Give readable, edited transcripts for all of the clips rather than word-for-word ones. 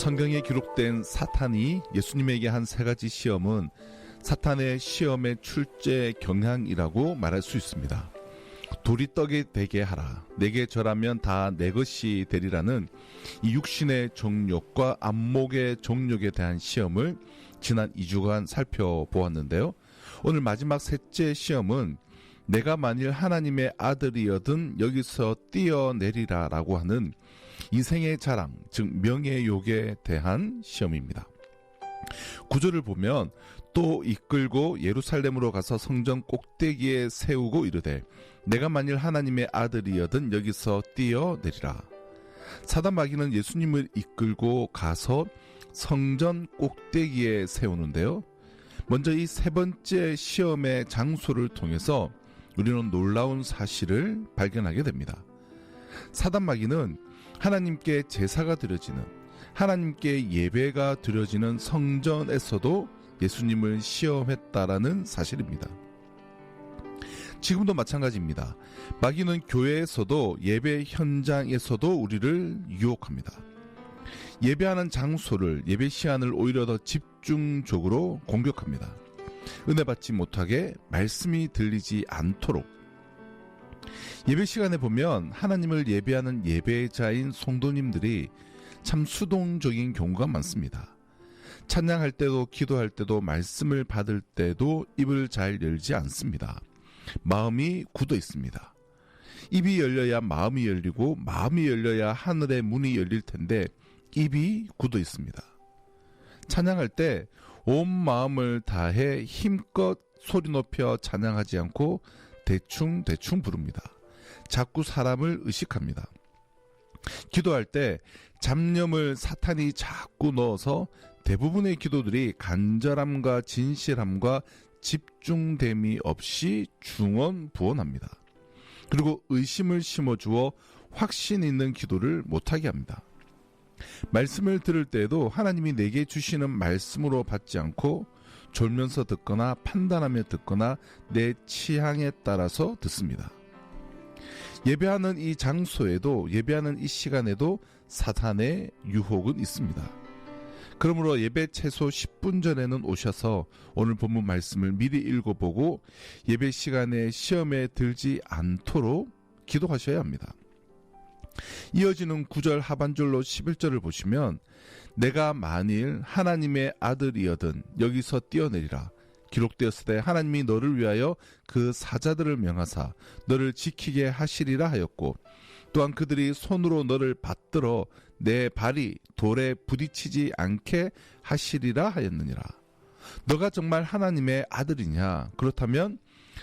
성경에 기록된 사탄이 예수님에게 한 세 가지 시험은 사탄의 시험의 출제 경향이라고 말할 수 있습니다. 돌이 떡이 되게 하라, 내게 절하면 다 내 것이 되리라는 이 육신의 정욕과 안목의 정욕에 대한 시험을 지난 2주간 살펴보았는데요. 오늘 마지막 셋째 시험은 내가 만일 하나님의 아들이여든 여기서 뛰어내리라 라고 하는 이생의 자랑, 즉 명예욕에 대한 시험입니다. 구절을 보면 또 이끌고 예루살렘으로 가서 성전 꼭대기에 세우고 이르되 내가 만일 하나님의 아들이여든 여기서 뛰어내리라. 사단 마귀는 예수님을 이끌고 가서 성전 꼭대기에 세우는데요. 먼저 이 세 번째 시험의 장소를 통해서 우리는 놀라운 사실을 발견하게 됩니다. 사단 마귀는 하나님께 제사가 드려지는, 하나님께 예배가 드려지는 성전에서도 예수님을 시험했다라는 사실입니다. 지금도 마찬가지입니다. 마귀는 교회에서도 예배 현장에서도 우리를 유혹합니다. 예배하는 장소를, 예배 시간을 오히려 더 집중적으로 공격합니다. 은혜 받지 못하게, 말씀이 들리지 않도록. 예배 시간에 보면 하나님을 예배하는 예배자인 성도님들이 참 수동적인 경우가 많습니다. 찬양할 때도, 기도할 때도, 말씀을 받을 때도 입을 잘 열지 않습니다. 마음이 굳어 있습니다. 입이 열려야 마음이 열리고, 마음이 열려야 하늘의 문이 열릴 텐데 입이 굳어 있습니다. 찬양할 때 온 마음을 다해 힘껏 소리 높여 찬양하지 않고 대충 부릅니다. 자꾸 사람을 의식합니다. 기도할 때 잡념을 사탄이 자꾸 넣어서 대부분의 기도들이 간절함과 진실함과 집중됨이 없이 중언부언합니다. 그리고 의심을 심어주어 확신 있는 기도를 못하게 합니다. 말씀을 들을 때에도 하나님이 내게 주시는 말씀으로 받지 않고 졸면서 듣거나 판단하며 듣거나 내 취향에 따라서 듣습니다. 예배하는 이 장소에도, 예배하는 이 시간에도 사탄의 유혹은 있습니다. 그러므로 예배 최소 10분 전에는 오셔서 오늘 본문 말씀을 미리 읽어보고 예배 시간에 시험에 들지 않도록 기도하셔야 합니다. 이어지는 9절 하반절로 11절을 보시면 내가 만일 하나님의 아들이여든 여기서 뛰어내리라. 기록되었을 때 하나님이 너를 위하여 그 사자들을 명하사 너를 지키게 하시리라 하였고, 또한 그들이 손으로 너를 받들어 내 발이 돌에 부딪히지 않게 하시리라 하였느니라. 너가 정말 하나님의 아들이냐? 그렇다면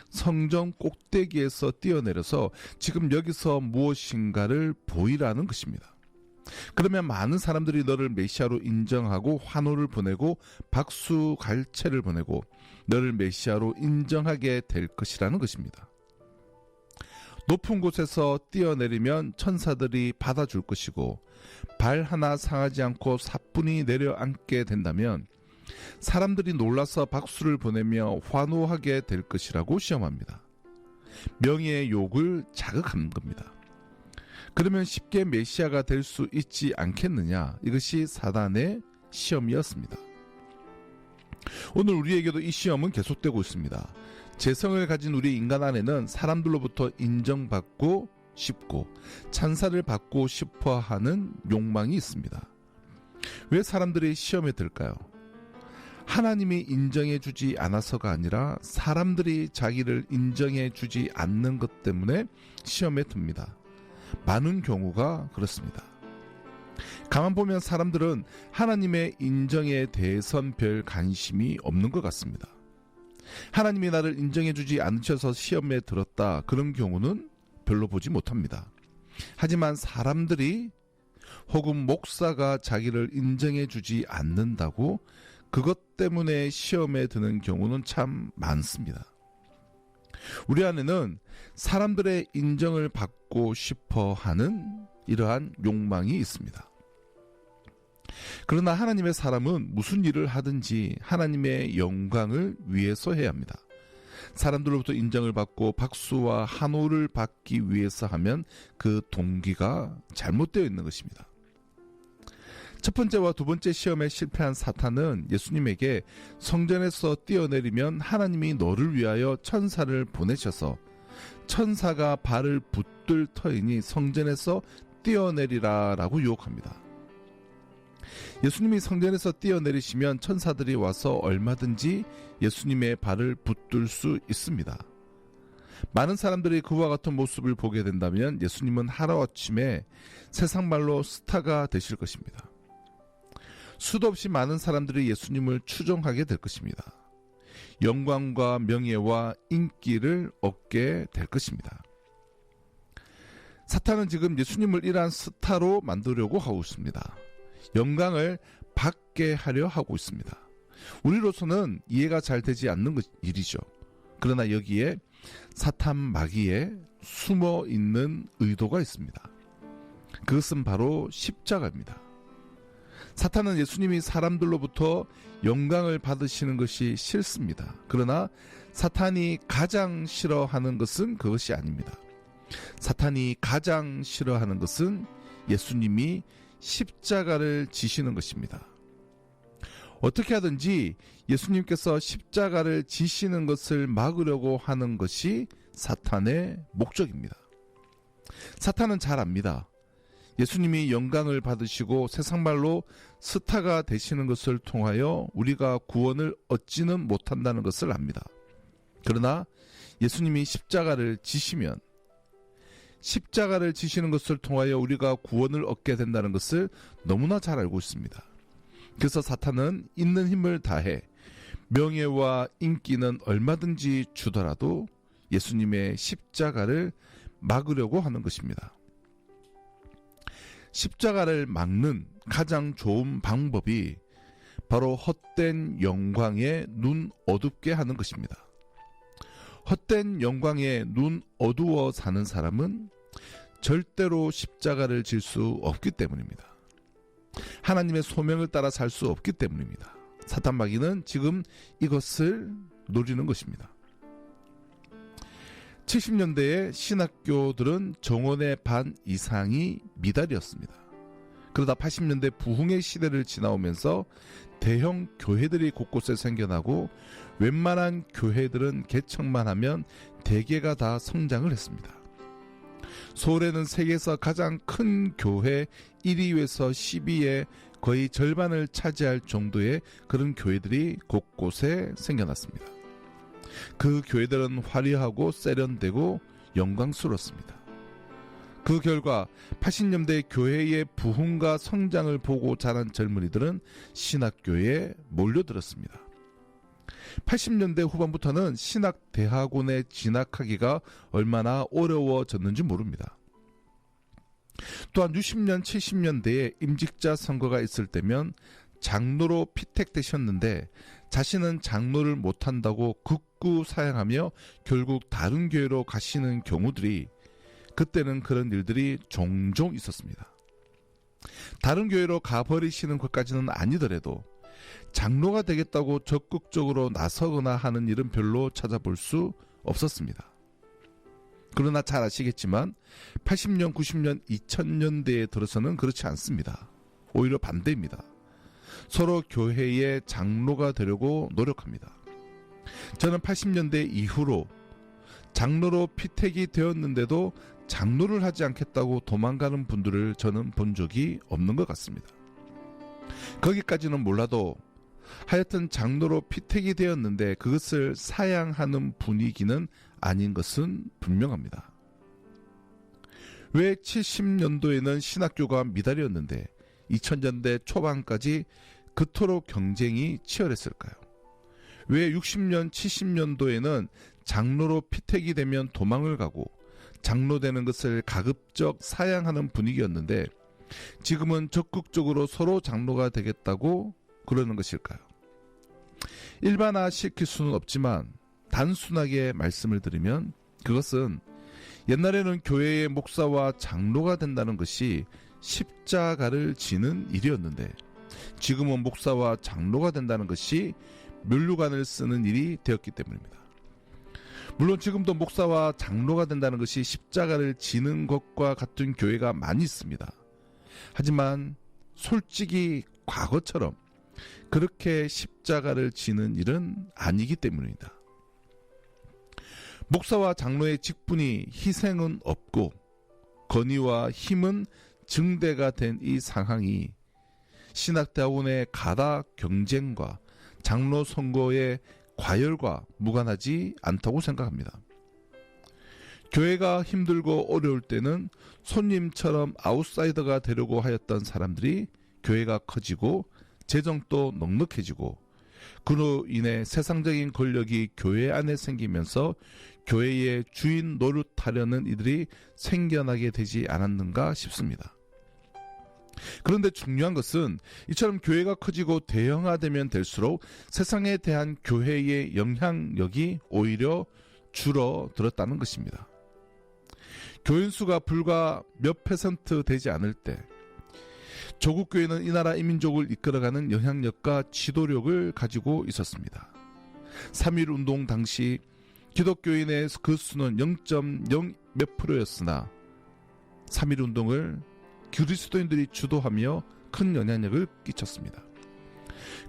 성전 꼭대기에서 뛰어내려서 지금 여기서 무엇인가를 보이라는 것입니다. 그러면 많은 사람들이 너를 메시아로 인정하고 환호를 보내고 박수 갈채를 보내고 너를 메시아로 인정하게 될 것이라는 것입니다. 높은 곳에서 뛰어내리면 천사들이 받아줄 것이고, 발 하나 상하지 않고 사뿐히 내려앉게 된다면 사람들이 놀라서 박수를 보내며 환호하게 될 것이라고 시험합니다. 명예의 욕을 자극하는 겁니다. 그러면 쉽게 메시아가 될 수 있지 않겠느냐? 이것이 사단의 시험이었습니다. 오늘 우리에게도 이 시험은 계속되고 있습니다. 재성을 가진 우리 인간 안에는 사람들로부터 인정받고 싶고 찬사를 받고 싶어하는 욕망이 있습니다. 왜 사람들이 시험에 들까요? 하나님이 인정해 주지 않아서가 아니라 사람들이 자기를 인정해 주지 않는 것 때문에 시험에 듭니다. 많은 경우가 그렇습니다. 가만 보면 사람들은 하나님의 인정에 대해선 별 관심이 없는 것 같습니다. 하나님이 나를 인정해 주지 않으셔서 시험에 들었다, 그런 경우는 별로 보지 못합니다. 하지만 사람들이 혹은 목사가 자기를 인정해 주지 않는다고 그것 때문에 시험에 드는 경우는 참 많습니다. 우리 안에는 사람들의 인정을 받고 싶어 하는 이러한 욕망이 있습니다. 그러나 하나님의 사람은 무슨 일을 하든지 하나님의 영광을 위해서 해야 합니다. 사람들로부터 인정을 받고 박수와 환호를 받기 위해서 하면 그 동기가 잘못되어 있는 것입니다. 첫 번째와 두 번째 시험에 실패한 사탄은 예수님에게 성전에서 뛰어내리면 하나님이 너를 위하여 천사를 보내셔서 천사가 발을 붙들 터이니 성전에서 뛰어내리라 라고 유혹합니다. 예수님이 성전에서 뛰어내리시면 천사들이 와서 얼마든지 예수님의 발을 붙들 수 있습니다. 많은 사람들이 그와 같은 모습을 보게 된다면 예수님은 하루아침에 세상말로 스타가 되실 것입니다. 수도 없이 많은 사람들이 예수님을 추종하게 될 것입니다. 영광과 명예와 인기를 얻게 될 것입니다. 사탄은 지금 예수님을 이러한 스타로 만들려고 하고 있습니다. 영광을 받게 하려 하고 있습니다. 우리로서는 이해가 잘 되지 않는 일이죠. 그러나 여기에 사탄 마귀에 숨어 있는 의도가 있습니다. 그것은 바로 십자가입니다. 사탄은 예수님이 사람들로부터 영광을 받으시는 것이 싫습니다. 그러나 사탄이 가장 싫어하는 것은 그것이 아닙니다. 사탄이 가장 싫어하는 것은 예수님이 십자가를 지시는 것입니다. 어떻게 하든지 예수님께서 십자가를 지시는 것을 막으려고 하는 것이 사탄의 목적입니다. 사탄은 잘 압니다. 예수님이 영광을 받으시고 세상말로 스타가 되시는 것을 통하여 우리가 구원을 얻지는 못한다는 것을 압니다. 그러나 예수님이 십자가를 지시면 십자가를 지시는 것을 통하여 우리가 구원을 얻게 된다는 것을 너무나 잘 알고 있습니다. 그래서 사탄은 있는 힘을 다해 명예와 인기는 얼마든지 주더라도 예수님의 십자가를 막으려고 하는 것입니다. 십자가를 막는 가장 좋은 방법이 바로 헛된 영광에 눈 어둡게 하는 것입니다. 헛된 영광에 눈 어두워 사는 사람은 절대로 십자가를 질 수 없기 때문입니다. 하나님의 소명을 따라 살 수 없기 때문입니다. 사탄 마귀는 지금 이것을 노리는 것입니다. 70년대에 신학교들은 정원의 반 이상이 미달이었습니다. 그러다 80년대 부흥의 시대를 지나오면서 대형 교회들이 곳곳에 생겨나고 웬만한 교회들은 개척만 하면 대개가 다 성장을 했습니다. 서울에는 세계에서 가장 큰 교회 1위에서 10위의 거의 절반을 차지할 정도의 그런 교회들이 곳곳에 생겨났습니다. 그 교회들은 화려하고 세련되고 영광스럽습니다. 그 결과 80년대 교회의 부흥과 성장을 보고 자란 젊은이들은 신학교에 몰려들었습니다. 80년대 후반부터는 신학대학원에 진학하기가 얼마나 어려워졌는지 모릅니다. 또한 60년, 70년대에 임직자 선거가 있을 때면 장로로 피택되셨는데 자신은 장로를 못한다고 극구 사양하며 결국 다른 교회로 가시는 경우들이 그때는 그런 일들이 종종 있었습니다. 다른 교회로 가버리시는 것까지는 아니더라도 장로가 되겠다고 적극적으로 나서거나 하는 일은 별로 찾아볼 수 없었습니다. 그러나 잘 아시겠지만 80년, 90년, 2000년대에 들어서는 그렇지 않습니다. 오히려 반대입니다. 서로 교회의 장로가 되려고 노력합니다. 저는 80년대 이후로 장로로 피택이 되었는데도 장로를 하지 않겠다고 도망가는 분들을 저는 본 적이 없는 것 같습니다. 거기까지는 몰라도 하여튼 장로로 피택이 되었는데 그것을 사양하는 분위기는 아닌 것은 분명합니다. 왜 70년도에는 신학교가 미달이었는데 2000년대 초반까지 그토록 경쟁이 치열했을까요? 왜 60년, 70년도에는 장로로 피택이 되면 도망을 가고 장로 되는 것을 가급적 사양하는 분위기였는데 지금은 적극적으로 서로 장로가 되겠다고 그러는 것일까요? 일반화시킬 수는 없지만 단순하게 말씀을 드리면 그것은 옛날에는 교회의 목사와 장로가 된다는 것이 십자가를 지는 일이었는데 지금은 목사와 장로가 된다는 것이 면류관을 쓰는 일이 되었기 때문입니다. 물론 지금도 목사와 장로가 된다는 것이 십자가를 지는 것과 같은 교회가 많이 있습니다. 하지만 솔직히 과거처럼 그렇게 십자가를 지는 일은 아니기 때문입니다. 목사와 장로의 직분이 희생은 없고 건의와 힘은 증대가 된 이 상황이 신학대학원의 가다 경쟁과 장로 선거의 과열과 무관하지 않다고 생각합니다. 교회가 힘들고 어려울 때는 손님처럼 아웃사이더가 되려고 하였던 사람들이 교회가 커지고 재정도 넉넉해지고 그로 인해 세상적인 권력이 교회 안에 생기면서 교회의 주인 노릇하려는 이들이 생겨나게 되지 않았는가 싶습니다. 그런데 중요한 것은 이처럼 교회가 커지고 대형화되면 될수록 세상에 대한 교회의 영향력이 오히려 줄어들었다는 것입니다. 교인 수가 불과 몇 % 되지 않을 때 조국 교회는 이 나라 이민족을 이끌어가는 영향력과 지도력을 가지고 있었습니다. 3.1 운동 당시 기독교인의 그 수는 0.0 몇 %였으나 3.1 운동을 그리스도인들이 주도하며 큰 영향력을 끼쳤습니다.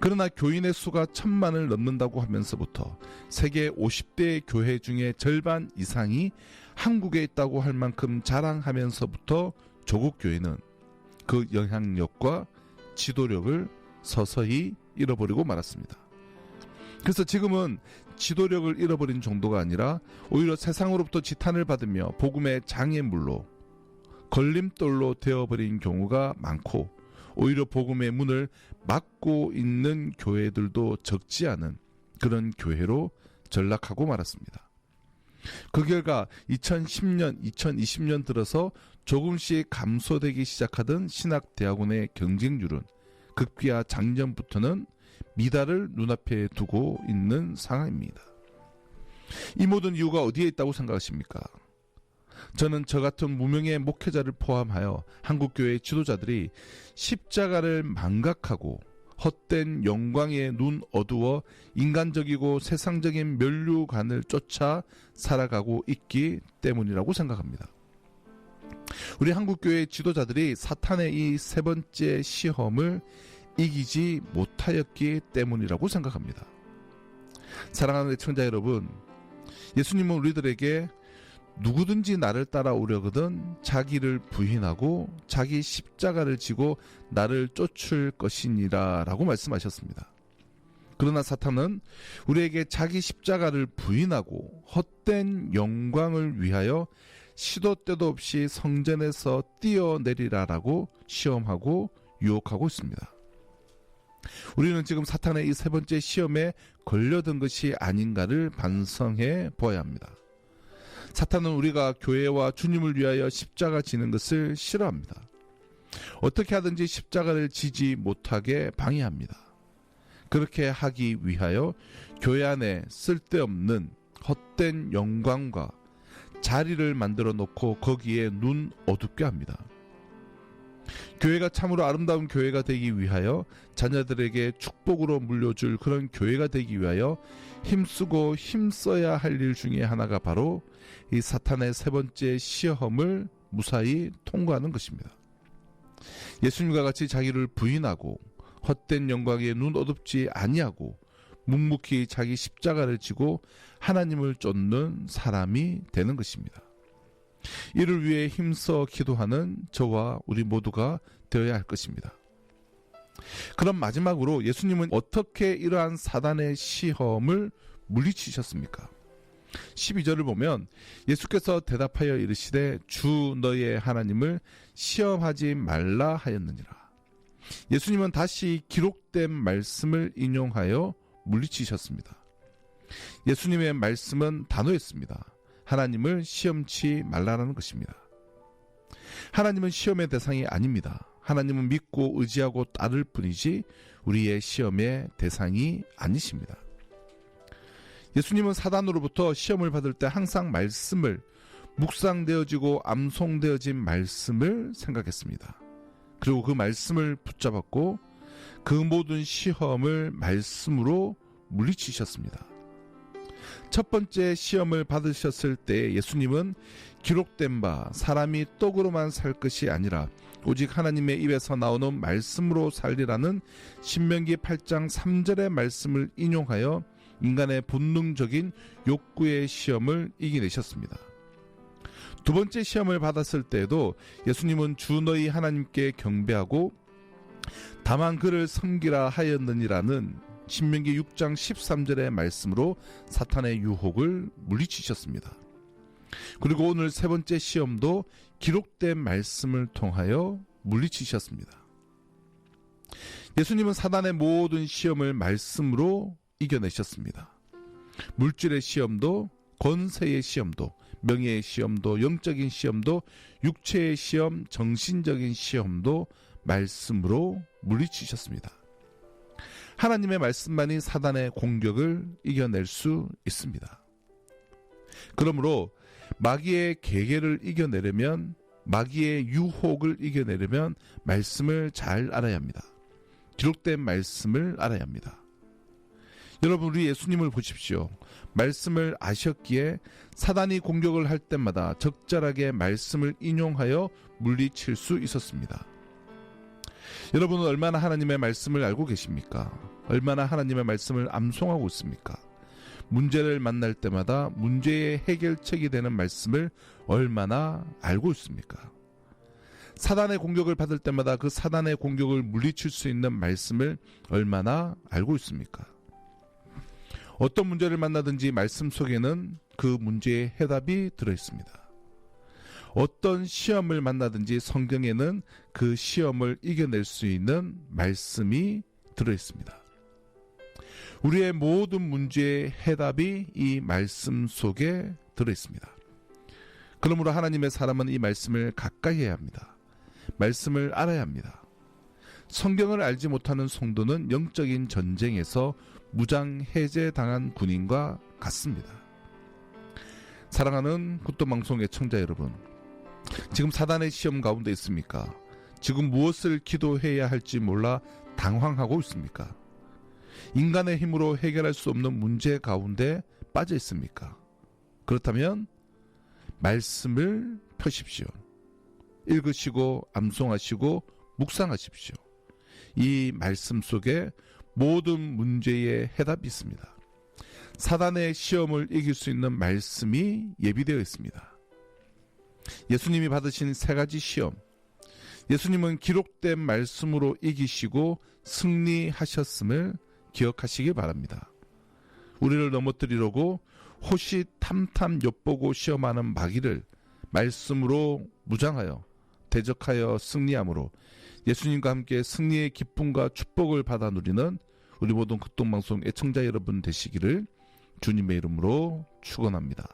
그러나 교인의 수가 1,000만을 넘는다고 하면서부터 세계 50대 교회 중에 절반 이상이 한국에 있다고 할 만큼 자랑하면서부터 조국 교회는 그 영향력과 지도력을 서서히 잃어버리고 말았습니다. 그래서 지금은 지도력을 잃어버린 정도가 아니라 오히려 세상으로부터 지탄을 받으며 복음의 장애물로 걸림돌로 되어버린 경우가 많고 오히려 복음의 문을 막고 있는 교회들도 적지 않은 그런 교회로 전락하고 말았습니다. 그 결과 2010년, 2020년 들어서 조금씩 감소되기 시작하던 신학대학원의 경쟁률은 급기야 작년부터는 미달을 눈앞에 두고 있는 상황입니다. 이 모든 이유가 어디에 있다고 생각하십니까? 저는 저 같은 무명의 목회자를 포함하여 한국교회 지도자들이 십자가를 망각하고 헛된 영광에 눈 어두워 인간적이고 세상적인 면류관을 쫓아 살아가고 있기 때문이라고 생각합니다. 우리 한국교회 지도자들이 사탄의 이 세 번째 시험을 이기지 못하였기 때문이라고 생각합니다. 사랑하는 애청자 여러분, 예수님은 우리들에게 누구든지 나를 따라오려거든 자기를 부인하고 자기 십자가를 지고 나를 쫓을 것이니라 라고 말씀하셨습니다. 그러나 사탄은 우리에게 자기 십자가를 부인하고 헛된 영광을 위하여 시도 때도 없이 성전에서 뛰어내리라라고 시험하고 유혹하고 있습니다. 우리는 지금 사탄의 이 세 번째 시험에 걸려든 것이 아닌가를 반성해 보아야 합니다. 사탄은 우리가 교회와 주님을 위하여 십자가 지는 것을 싫어합니다. 어떻게 하든지 십자가를 지지 못하게 방해합니다. 그렇게 하기 위하여 교회 안에 쓸데없는 헛된 영광과 자리를 만들어 놓고 거기에 눈 어둡게 합니다. 교회가 참으로 아름다운 교회가 되기 위하여 자녀들에게 축복으로 물려줄 그런 교회가 되기 위하여 힘쓰고 힘써야 할 일 중에 하나가 바로 이 사탄의 세 번째 시험을 무사히 통과하는 것입니다. 예수님과 같이 자기를 부인하고 헛된 영광에 눈 어둡지 아니하고 묵묵히 자기 십자가를 지고 하나님을 쫓는 사람이 되는 것입니다. 이를 위해 힘써 기도하는 저와 우리 모두가 되어야 할 것입니다. 그럼 마지막으로 예수님은 어떻게 이러한 사단의 시험을 물리치셨습니까? 12절을 보면 예수께서 대답하여 이르시되 주 너의 하나님을 시험하지 말라 하였느니라. 예수님은 다시 기록된 말씀을 인용하여 물리치셨습니다. 예수님의 말씀은 단호했습니다. 하나님을 시험치 말라라는 것입니다. 하나님은 시험의 대상이 아닙니다. 하나님은 믿고 의지하고 따를 뿐이지 우리의 시험의 대상이 아니십니다. 예수님은 사단으로부터 시험을 받을 때 항상 말씀을 묵상되어지고 암송되어진 말씀을 생각했습니다. 그리고 그 말씀을 붙잡았고 그 모든 시험을 말씀으로 물리치셨습니다. 첫 번째 시험을 받으셨을 때 예수님은 기록된 바 사람이 떡으로만 살 것이 아니라 오직 하나님의 입에서 나오는 말씀으로 살리라는 신명기 8장 3절의 말씀을 인용하여 인간의 본능적인 욕구의 시험을 이겨내셨습니다. 두 번째 시험을 받았을 때에도 예수님은 주 너희 하나님께 경배하고 다만 그를 섬기라 하였느니라는 신명기 6장 13절의 말씀으로 사탄의 유혹을 물리치셨습니다. 그리고 오늘 세 번째 시험도 기록된 말씀을 통하여 물리치셨습니다. 예수님은 사단의 모든 시험을 말씀으로 이겨내셨습니다. 물질의 시험도, 권세의 시험도, 명예의 시험도, 영적인 시험도, 육체의 시험, 정신적인 시험도 말씀으로 물리치셨습니다. 하나님의 말씀만이 사단의 공격을 이겨낼 수 있습니다. 그러므로 마귀의 계계를 이겨내려면, 마귀의 유혹을 이겨내려면 말씀을 잘 알아야 합니다. 기록된 말씀을 알아야 합니다. 여러분, 우리 예수님을 보십시오. 말씀을 아셨기에 사단이 공격을 할 때마다 적절하게 말씀을 인용하여 물리칠 수 있었습니다. 여러분은 얼마나 하나님의 말씀을 알고 계십니까? 얼마나 하나님의 말씀을 암송하고 있습니까? 문제를 만날 때마다 문제의 해결책이 되는 말씀을 얼마나 알고 있습니까? 사단의 공격을 받을 때마다 그 사단의 공격을 물리칠 수 있는 말씀을 얼마나 알고 있습니까? 어떤 문제를 만나든지 말씀 속에는 그 문제의 해답이 들어있습니다. 어떤 시험을 만나든지 성경에는 그 시험을 이겨낼 수 있는 말씀이 들어있습니다. 우리의 모든 문제의 해답이 이 말씀 속에 들어있습니다. 그러므로 하나님의 사람은 이 말씀을 가까이 해야 합니다. 말씀을 알아야 합니다. 성경을 알지 못하는 성도는 영적인 전쟁에서 무장 해제당한 군인과 같습니다. 사랑하는 굿도방송 애청자 여러분, 지금 사단의 시험 가운데 있습니까? 지금 무엇을 기도해야 할지 몰라 당황하고 있습니까? 인간의 힘으로 해결할 수 없는 문제 가운데 빠져 있습니까? 그렇다면 말씀을 펴십시오. 읽으시고 암송하시고 묵상하십시오. 이 말씀 속에 모든 문제의 해답이 있습니다. 사단의 시험을 이길 수 있는 말씀이 예비되어 있습니다. 예수님이 받으신 세 가지 시험, 예수님은 기록된 말씀으로 이기시고 승리하셨음을 기억하시기 바랍니다. 우리를 넘어뜨리려고 호시탐탐 엿보고 시험하는 마귀를 말씀으로 무장하여 대적하여 승리함으로 예수님과 함께 승리의 기쁨과 축복을 받아 누리는 우리 모든 극동방송 애청자 여러분 되시기를 주님의 이름으로 축원합니다.